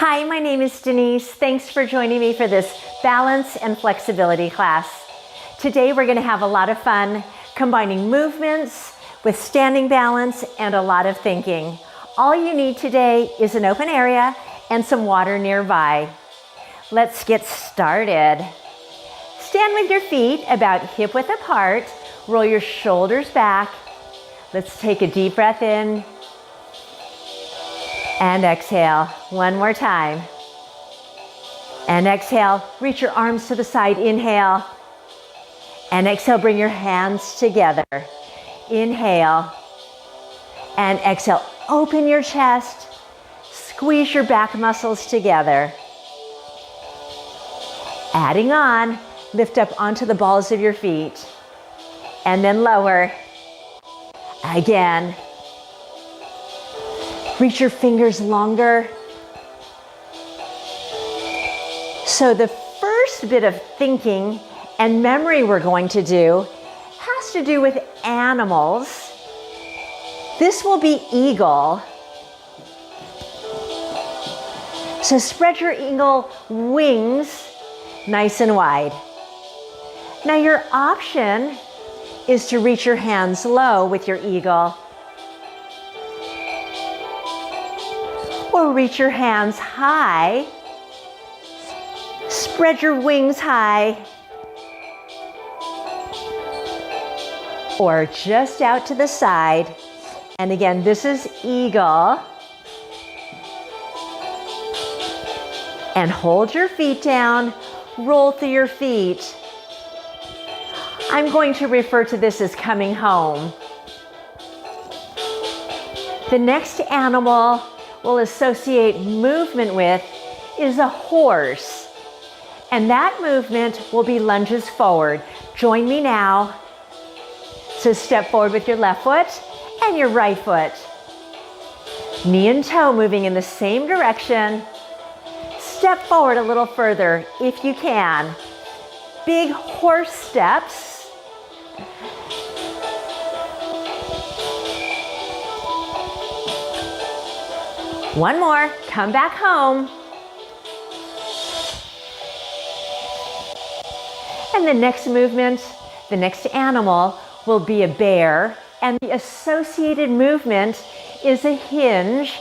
Hi, my name is Denise. Thanks for joining me for this balance and flexibility class. Today we're going to have a lot of fun combining movements with standing balance and a lot of thinking. All you need today is an open area and some water nearby. Let's get started. Stand with your feet about hip width apart. Roll your shoulders back. Let's take a deep breath in and exhale. One more time. And exhale, reach your arms to the side. Inhale. And exhale, bring your hands together. Inhale. And exhale, open your chest. Squeeze your back muscles together. Adding on, lift up onto the balls of your feet. And then lower. Again. Reach your fingers longer. So the first bit of thinking and memory we're going to do has to do with animals. This will be eagle. So spread your eagle wings nice and wide. Now your option is to reach your hands low with your eagle, or reach your hands high. Spread your wings high. Or just out to the side. And again, this is eagle. And hold your feet down. Roll through your feet. I'm going to refer to this as coming home. The next animal we'll associate movement with is a horse. And that movement will be lunges forward. Join me now. So step forward with your left foot and your right foot. Knee and toe moving in the same direction. Step forward a little further if you can. Big horse steps. One more, come back home. And the next movement, the next animal will be a bear, and the associated movement is a hinge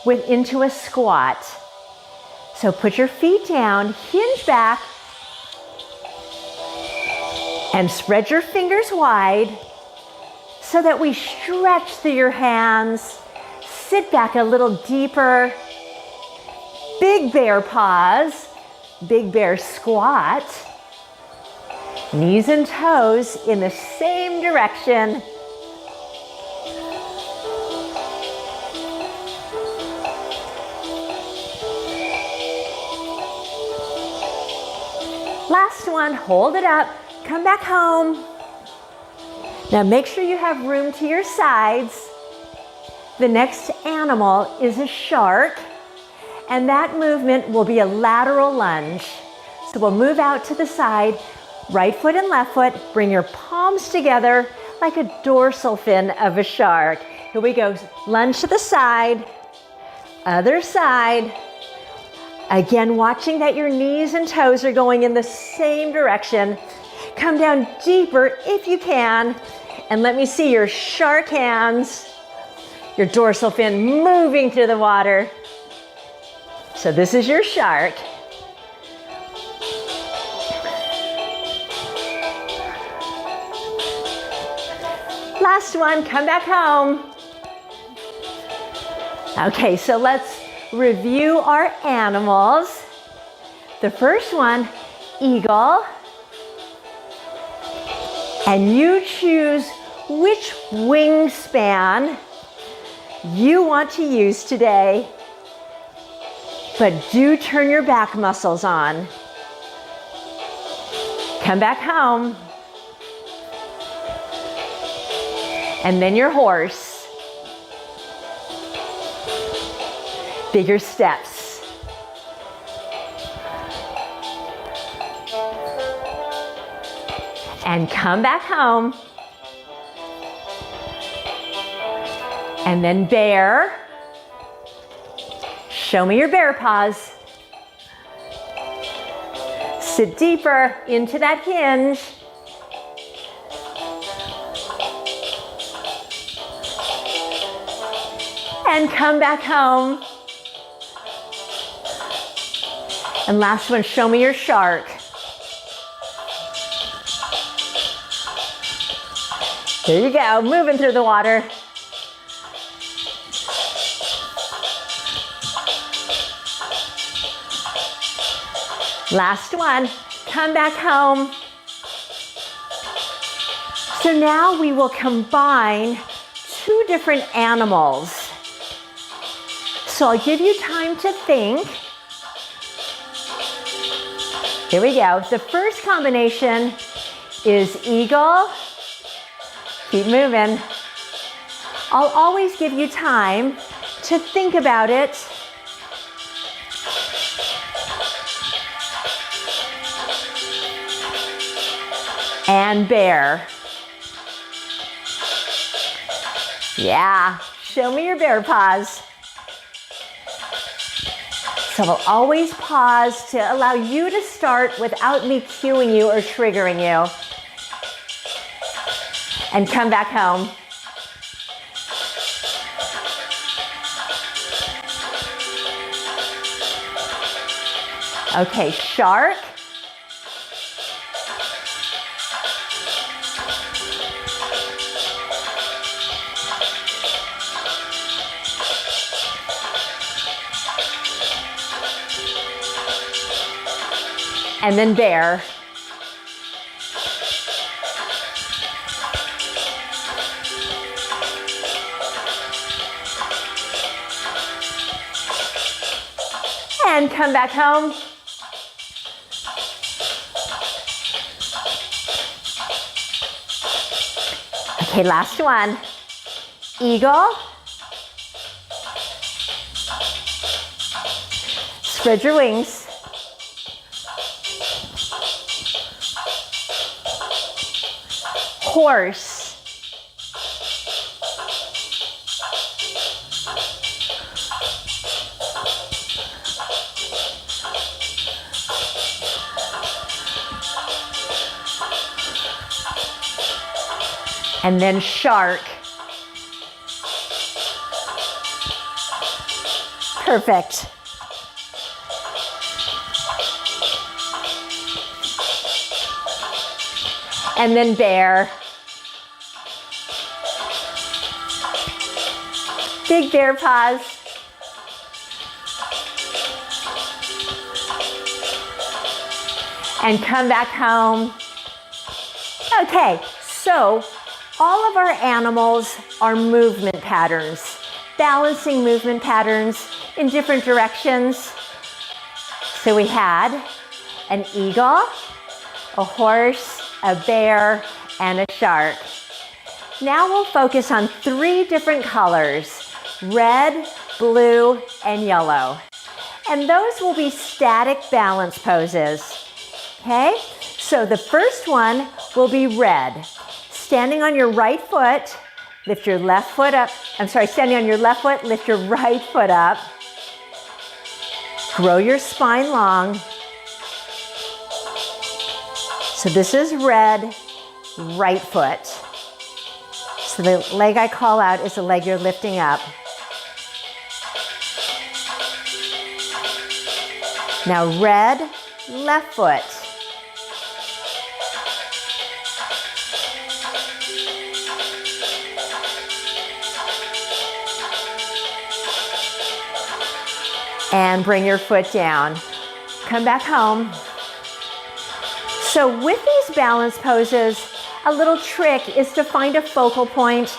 into a squat. So put your feet down, hinge back, and spread your fingers wide so that we stretch through your hands. Sit back a little deeper. Big bear pause, big bear squat. Knees and toes in the same direction. Last one, hold it up, come back home. Now make sure you have room to your sides. The next animal is a shark, and that movement will be a lateral lunge. So we'll move out to the side, right foot and left foot, bring your palms together like a dorsal fin of a shark. Here we go, lunge to the side, other side. Again, watching that your knees and toes are going in the same direction. Come down deeper if you can, and let me see your shark hands. Your dorsal fin moving through the water. So this is your shark. Last one, come back home. Okay, so let's review our animals. The first one, eagle. And you choose which wingspan you want to use today, but do turn your back muscles on. Come back home. And then your horse. Bigger steps. And come back home. And then bear, Show me your bear paws. Sit deeper into that hinge. And come back home. And last one, show me your shark. There you go, moving through the water. Last one, come back home. So now we will combine two different animals. So I'll give you time to think. Here we go. The first combination is eagle. Keep moving. I'll always give you time to think about it. And bear. Yeah, show me your bear paws. So we'll always pause to allow you to start without me cueing you or triggering you. And come back home. Okay, shark. And then bear. And come back home. Okay, last one. Eagle. Spread your wings. Horse. And then shark. Perfect. And then bear. Big bear paws. And come back home. Okay, so all of our animals are movement patterns, balancing movement patterns in different directions. So we had an eagle, a horse, a bear, and a shark. Now we'll focus on 3 different colors, red, blue, and yellow. And those will be static balance poses. Okay, so the first one will be red. Standing on your right foot, lift your left foot up. Standing on your left foot, lift your right foot up. Grow your spine long. So this is red, right foot. So the leg I call out is the leg you're lifting up. Now red, left foot. And bring your foot down. Come back home. So with these balance poses, a little trick is to find a focal point,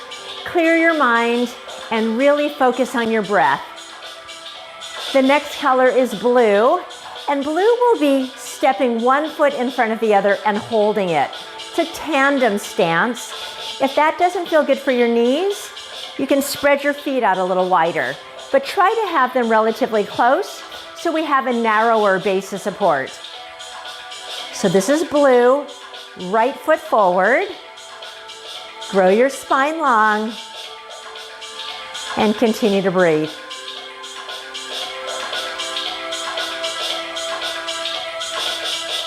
clear your mind, and really focus on your breath. The next color is blue, and blue will be stepping one foot in front of the other and holding it. It's a tandem stance. If that doesn't feel good for your knees, you can spread your feet out a little wider, but try to have them relatively close so we have a narrower base of support. So this is blue, right foot forward, grow your spine long, and continue to breathe.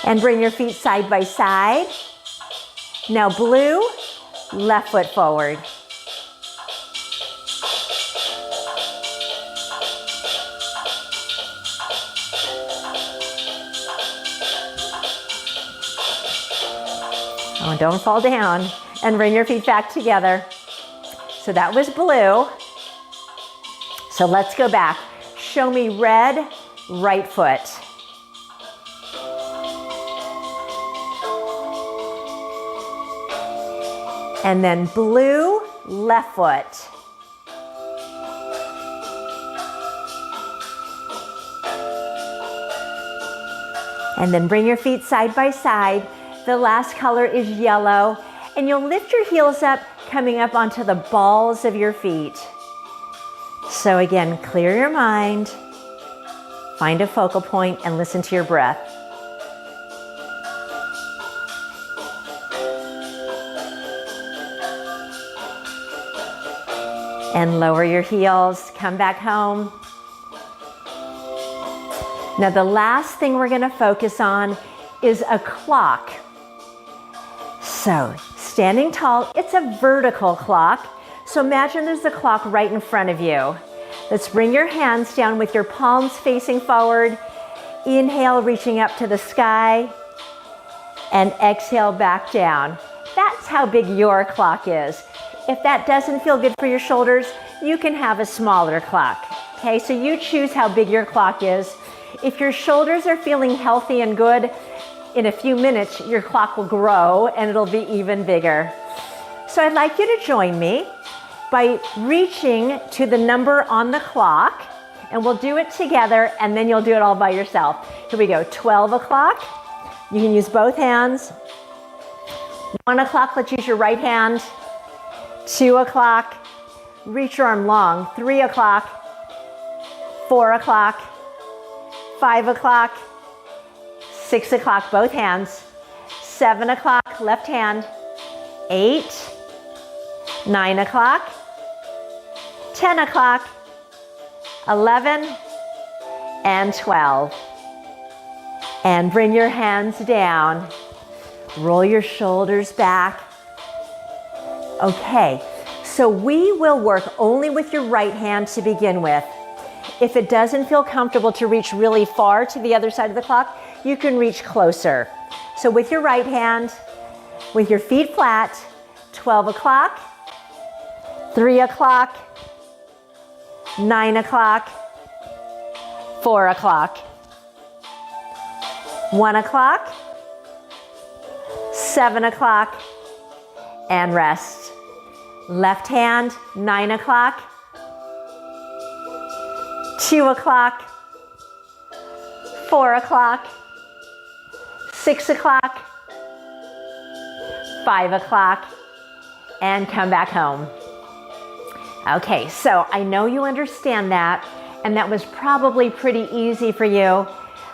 And bring your feet side by side. Now blue, left foot forward. Oh, don't fall down. And bring your feet back together. So that was blue. So let's go back. Show me red, right foot. And then blue, left foot. And then bring your feet side by side. The last color is yellow. And you'll lift your heels up, coming up onto the balls of your feet. So again, clear your mind, find a focal point, and listen to your breath. And lower your heels, come back home. Now the last thing we're gonna focus on is a clock. So standing tall, it's a vertical clock. So imagine there's a clock right in front of you. Let's bring your hands down with your palms facing forward. Inhale, reaching up to the sky. And exhale back down. That's how big your clock is. If that doesn't feel good for your shoulders, you can have a smaller clock. Okay, so you choose how big your clock is. If your shoulders are feeling healthy and good, in a few minutes, your clock will grow and it'll be even bigger. So I'd like you to join me by reaching to the number on the clock, and we'll do it together, and then you'll do it all by yourself. Here we go, 12 o'clock. You can use both hands. 1 o'clock, let's use your right hand. 2 o'clock, reach your arm long. 3 o'clock, 4 o'clock, 5 o'clock, 6 o'clock, both hands. 7 o'clock, left hand. 8, 9 o'clock, 10 o'clock, 11, and 12. And bring your hands down. Roll your shoulders back. Okay, so we will work only with your right hand to begin with. If it doesn't feel comfortable to reach really far to the other side of the clock, you can reach closer. So with your right hand, with your feet flat, 12 o'clock, 3 o'clock, 9 o'clock, 4 o'clock, 1 o'clock, 7 o'clock, and rest. Left hand, 9 o'clock, 2 o'clock, 4 o'clock, 6 o'clock, 5 o'clock, and come back home. Okay, so I know you understand that, and that was probably pretty easy for you.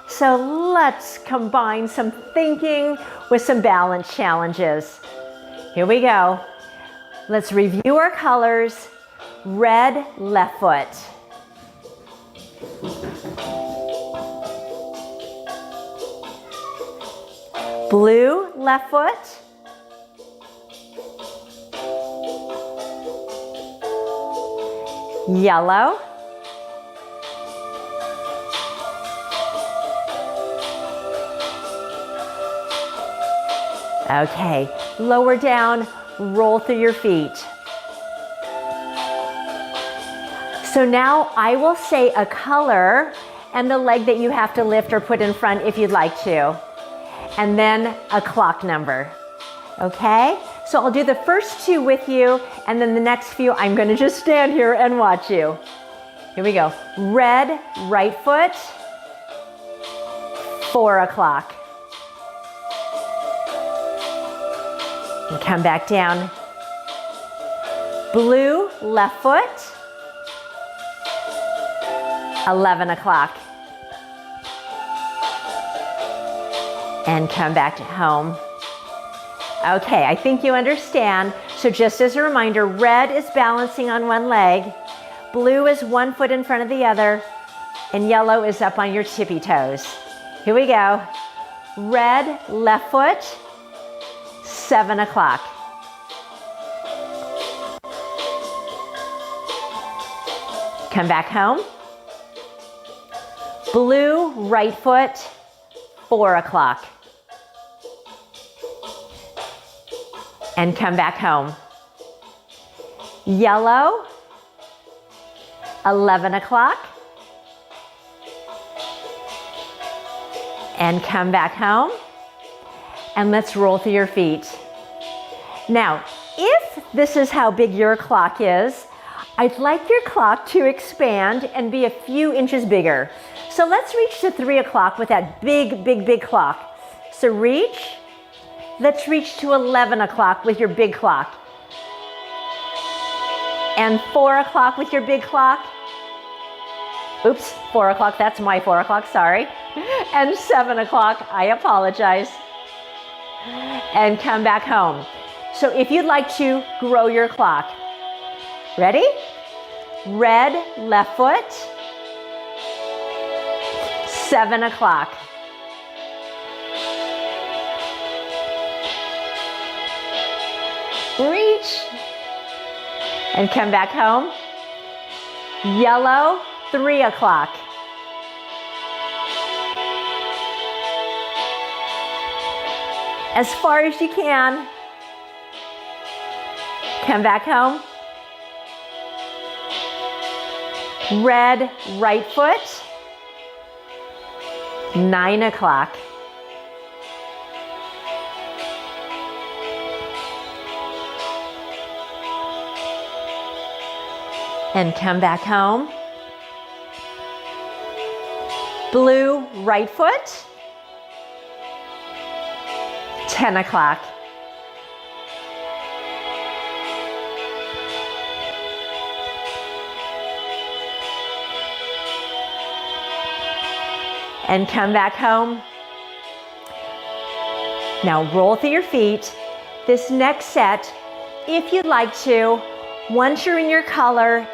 So let's combine some thinking with some balance challenges. Here we go. Let's review our colors. Red, left foot. Blue, left foot. Yellow. Okay, lower down, roll through your feet. So now I will say a color and the leg that you have to lift or put in front if you'd like to. And then a clock number, okay? So I'll do the first two with you, and then the next few I'm gonna just stand here and watch you. Here we go. Red, right foot, 4 o'clock. And come back down. Blue, left foot, 11 o'clock. And come back to home. Okay, I think you understand. So just as a reminder, red is balancing on one leg, blue is 1 foot in front of the other, and yellow is up on your tippy toes. Here we go. Red left foot, 7 o'clock. Come back home. Blue right foot, 4 o'clock. And come back home. Yellow, 11 o'clock. And come back home. And let's roll through your feet. Now, if this is how big your clock is, I'd like your clock to expand and be a few inches bigger. So let's reach to 3 o'clock with that big, big, big clock. So reach. Let's reach to 11 o'clock with your big clock. And 4 o'clock with your big clock. Oops, 4 o'clock, that's my 4 o'clock, sorry. And 7 o'clock, I apologize. And come back home. So if you'd like to grow your clock, ready? Red left foot, 7 o'clock. Reach. And come back home. Yellow, 3 o'clock. As far as you can. Come back home. Red right foot, 9 o'clock. And come back home. Blue right foot, 10 o'clock. And come back home. Now roll through your feet. This next set, if you'd like to, once you're in your color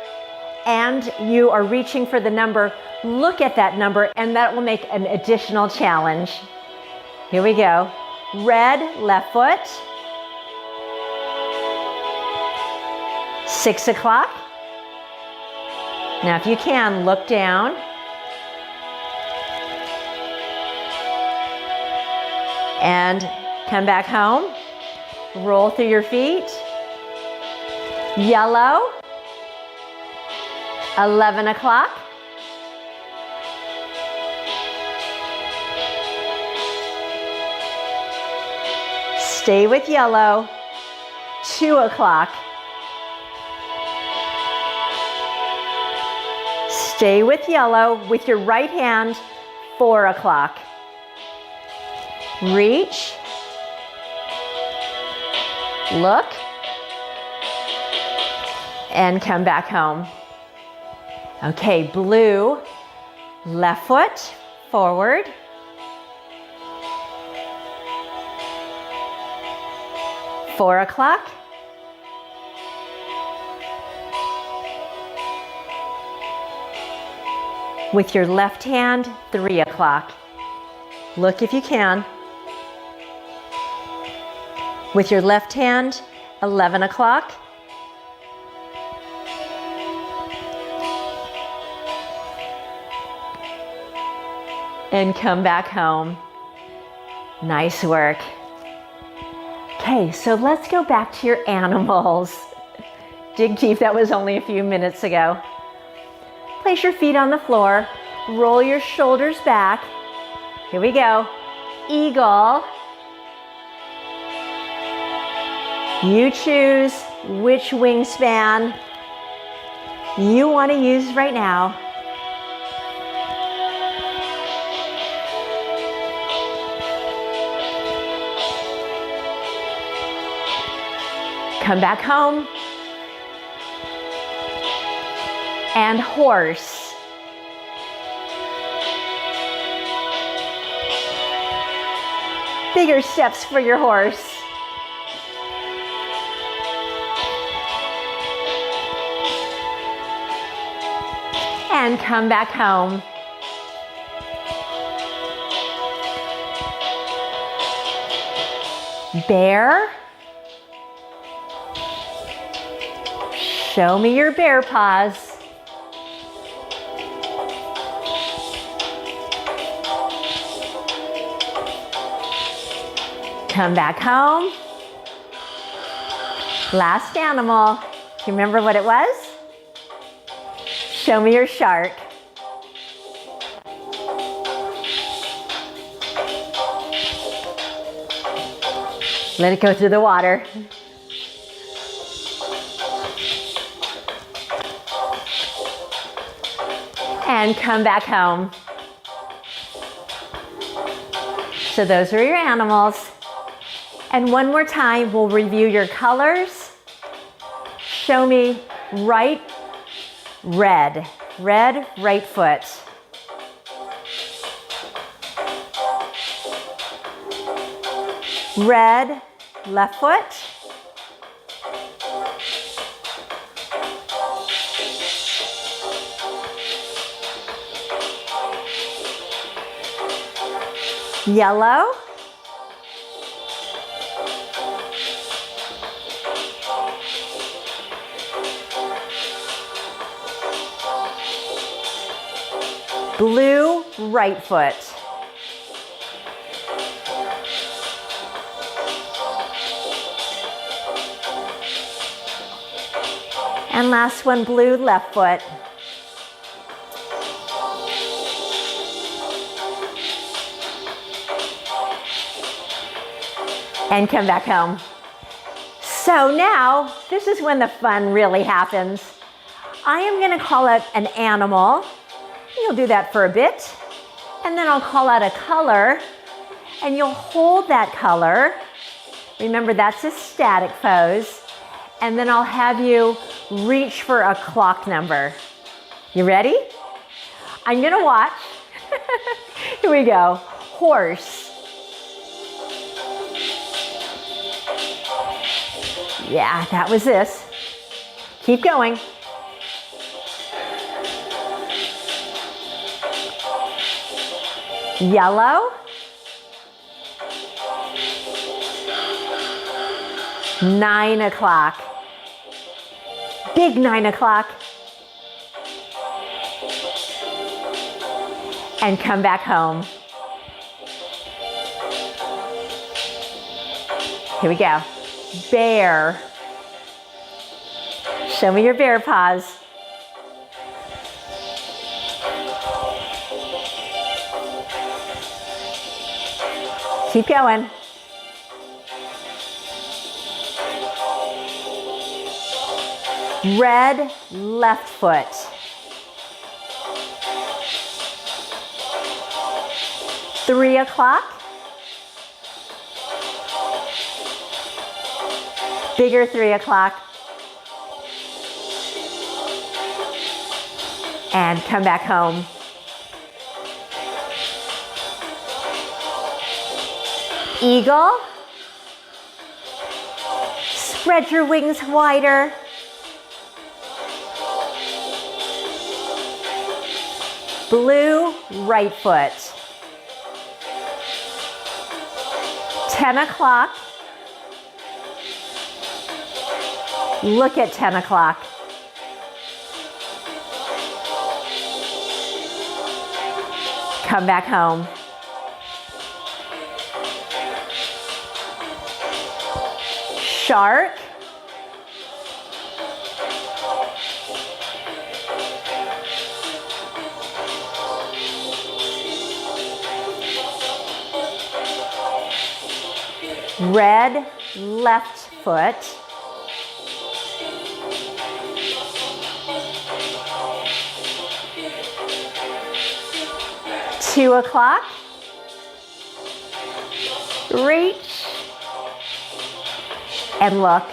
and you are reaching for the number, look at that number and that will make an additional challenge. Here we go. Red left foot, 6 o'clock. Now if you can, look down. And come back home. Roll through your feet. Yellow, 11 o'clock. Stay with yellow, 2 o'clock. Stay with yellow with your right hand, 4 o'clock. Reach, look, and come back home. Okay, blue, left foot, forward. Four o'clock. With your left hand, 3 o'clock. Look if you can. With your left hand, 11 o'clock. And come back home. Nice work. Okay, so let's go back to your animals. Dig deep, that was only a few minutes ago. Place your feet on the floor. Roll your shoulders back. Here we go. Eagle. You choose which wingspan you want to use right now. Come back home. And horse. Bigger steps for your horse. And come back home. Bear. Show me your bear paws. Come back home. Last animal. Do you remember what it was? Show me your shark. Let it go through the water. And come back home. So those are your animals. And one more time, we'll review your colors. Show me right, red. Red, right foot. Red, left foot. Yellow. Blue, right foot. And last one, blue, left foot. And come back home. So now, this is when the fun really happens. I am gonna call out an animal. You'll do that for a bit. And then I'll call out a color, and you'll hold that color. Remember, that's a static pose. And then I'll have you reach for a clock number. You ready? I'm gonna watch. Here we go. Horse. Yeah, that was this. Keep going. Yellow. 9 o'clock. Big 9 o'clock. And come back home. Here we go. Bear. Show me your bear paws. Keep going. Red, left foot. Three o'clock. Bigger 3 o'clock. And come back home. Eagle. Spread your wings wider. Blue, right foot. 10 o'clock. Look at 10 o'clock. Come back home. Shark. Red, left foot. Two o'clock. Reach. And look.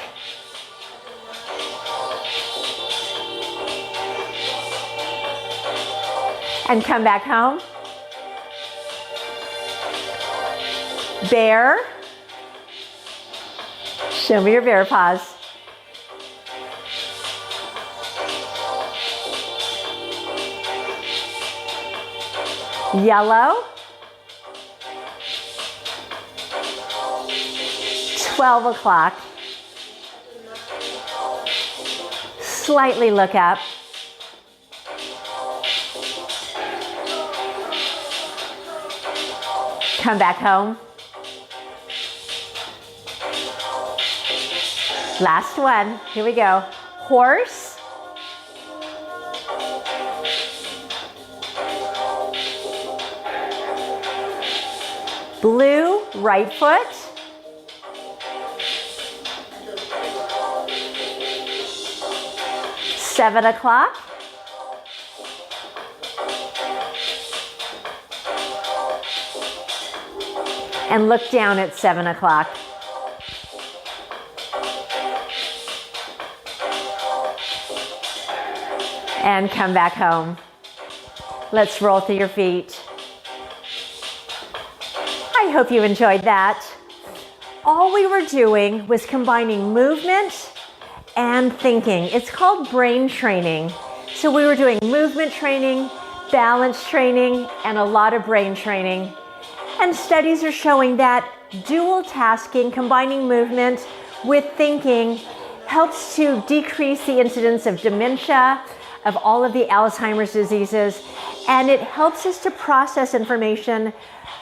And come back home. Bear. Show me your bear paws. Yellow. 12 o'clock. Slightly look up. Come back home. Last one. Here we go. Horse. Blue, right foot. Seven o'clock. And look down at 7 o'clock. And come back home. Let's roll through your feet. I hope you enjoyed that. All we were doing was combining movement and thinking. It's called brain training. So we were doing movement training, balance training, and a lot of brain training. And studies are showing that dual tasking, combining movement with thinking, helps to decrease the incidence of dementia, of all of the Alzheimer's diseases, and it helps us to process information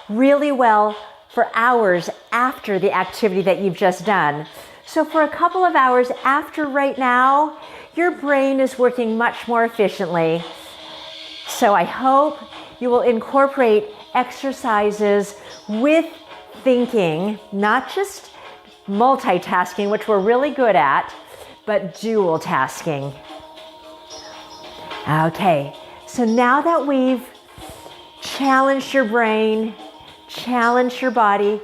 really well for hours after the activity that you've just done. So for a couple of hours after right now, your brain is working much more efficiently. So I hope you will incorporate exercises with thinking, not just multitasking, which we're really good at, but dual tasking. Okay, so now that we've challenged your brain, challenged your body,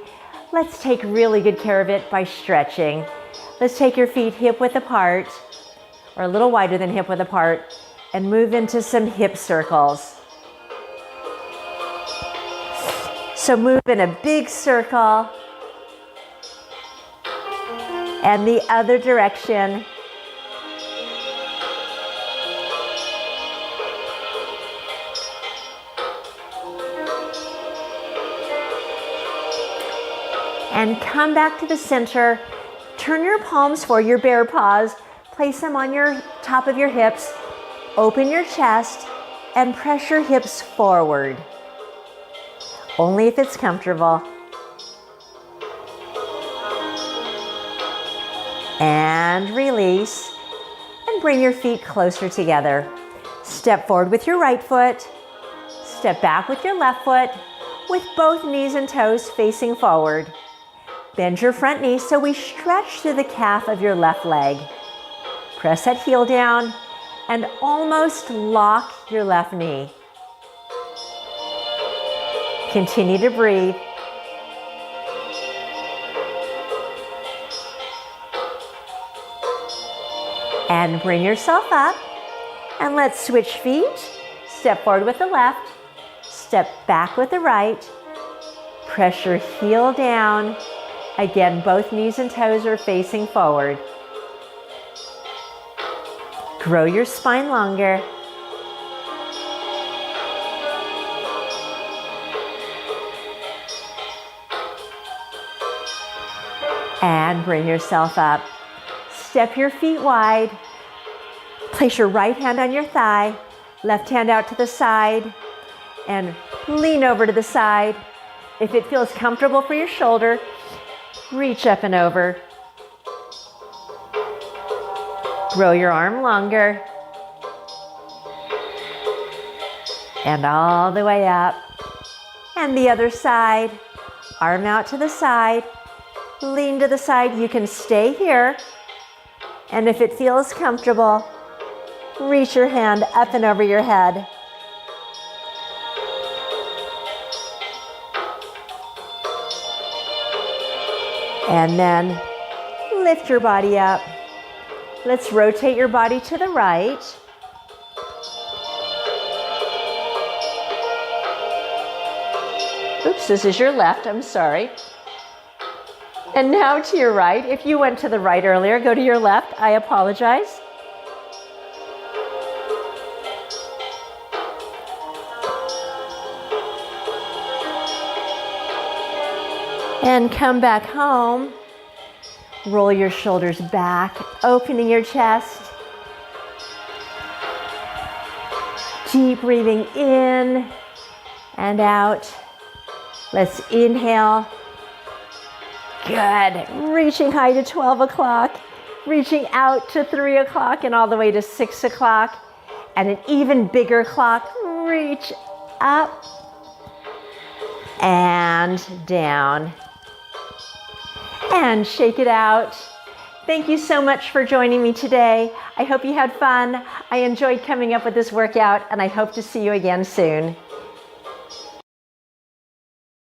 let's take really good care of it by stretching. Let's take your feet hip width apart, or a little wider than hip width apart, and move into some hip circles. So move in a big circle and the other direction. And come back to the center. Turn your palms forward, your bear paws. Place them on your top of your hips. Open your chest and press your hips forward. Only if it's comfortable. And release. And bring your feet closer together. Step forward with your right foot. Step back with your left foot, with both knees and toes facing forward. Bend your front knee so we stretch through the calf of your left leg. Press that heel down and almost lock your left knee. Continue to breathe. And bring yourself up. And let's switch feet. Step forward with the left. Step back with the right. Press your heel down. Again, both knees and toes are facing forward. Grow your spine longer. And bring yourself up. Step your feet wide. Place your right hand on your thigh, left hand out to the side, and lean over to the side. If it feels comfortable for your shoulder, reach up and over. Grow your arm longer. And all the way up. And the other side. Arm out to the side. Lean to the side. You can stay here. And if it feels comfortable, reach your hand up and over your head. And then lift your body up. Let's rotate your body to the right. Oops, this is your left, I'm sorry. And now to your right. If you went to the right earlier, go to your left. I apologize. And come back home. Roll your shoulders back, opening your chest. Deep breathing in and out. Let's inhale. Good. Reaching high to 12 o'clock, reaching out to 3 o'clock and all the way to 6 o'clock. And an even bigger clock. Reach up and down. And shake it out. Thank you so much for joining me today. I hope you had fun. I enjoyed coming up with this workout, and I hope to see you again soon.